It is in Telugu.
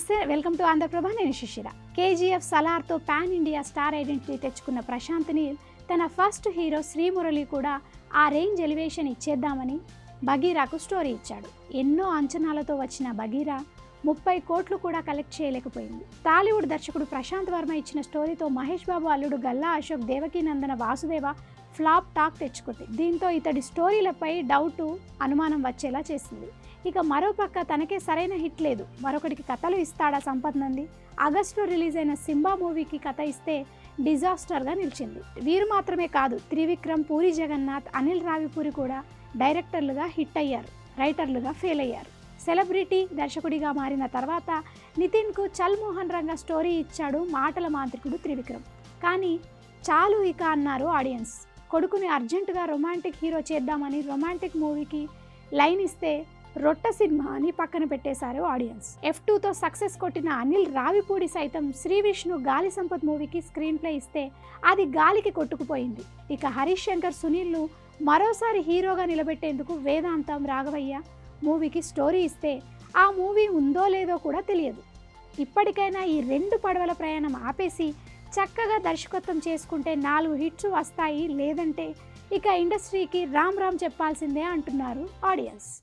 నమస్తే, వెల్కమ్ టు ఆంధ్రప్రభ. నేను శిశిర. కేజీఎఫ్ సలార్తో పాన్ ఇండియా స్టార్ ఐడెంటిటీ తెచ్చుకున్న ప్రశాంత్ నీల్ తన ఫస్ట్ హీరో శ్రీమురళి కూడా ఆ రేంజ్ ఎలివేషన్ ఇచ్చేద్దామని బగీరాకు స్టోరీ ఇచ్చాడు. ఎన్నో అంచనాలతో వచ్చిన బగీరా 30 కోట్లు కూడా కలెక్ట్ చేయలేకపోయింది. టాలీవుడ్ దర్శకుడు ప్రశాంత్ వర్మ ఇచ్చిన స్టోరీతో మహేష్ బాబు అల్లుడు గల్లా అశోక్, దేవకీనందన వాసుదేవ ఫ్లాప్ టాక్ తెచ్చుకుంది. దీంతో ఇతడి స్టోరీలపై డౌటు, అనుమానం వచ్చేలా చేసింది. ఇక మరోపక్క తనకే సరైన హిట్ లేదు, మరొకటికి కథలు ఇస్తాడా సంపత్ నంది. ఆగస్టులో రిలీజ్ అయిన సింబా మూవీకి కథ ఇస్తే డిజాస్టర్గా నిలిచింది. వీరు మాత్రమే కాదు, త్రివిక్రమ్, పూరి జగన్నాథ్, అనిల్ రావిపూరి కూడా డైరెక్టర్లుగా హిట్ అయ్యారు, రైటర్లుగా ఫెయిల్ అయ్యారు. సెలబ్రిటీ దర్శకుడిగా మారిన తర్వాత నితిన్కు చల్ మోహన్ రంగా స్టోరీ ఇచ్చాడు మాటల మాంత్రికుడు త్రివిక్రమ్. కానీ చాలు ఇక అన్నారు ఆడియన్స్. కొడుకుని అర్జెంటుగా రొమాంటిక్ హీరో చేద్దామని రొమాంటిక్ మూవీకి లైన్ ఇస్తే రొట్ట సినిమా అని పక్కన పెట్టేశారు ఆడియన్స్. F2తో సక్సెస్ కొట్టిన అనిల్ రావిపూడి సైతం శ్రీ విష్ణు గాలి సంపత్ మూవీకి స్క్రీన్ ప్లే ఇస్తే అది గాలికి కొట్టుకుపోయింది. ఇక హరీష్ శంకర్, సునీల్ను మరోసారి హీరోగా నిలబెట్టేందుకు వేదాంతం, రాఘవయ్య మూవీకి స్టోరీ ఇస్తే ఆ మూవీ ఉందో లేదో కూడా తెలియదు. ఇప్పటికైనా ఈ 2 పడవల ప్రయాణం ఆపేసి చక్కగా దర్శకత్వం చేసుకుంటే 4 హిట్స్ వస్తాయి, లేదంటే ఇక ఇండస్ట్రీకి రామ్ రామ్ చెప్పాల్సిందే అంటున్నారు ఆడియన్స్.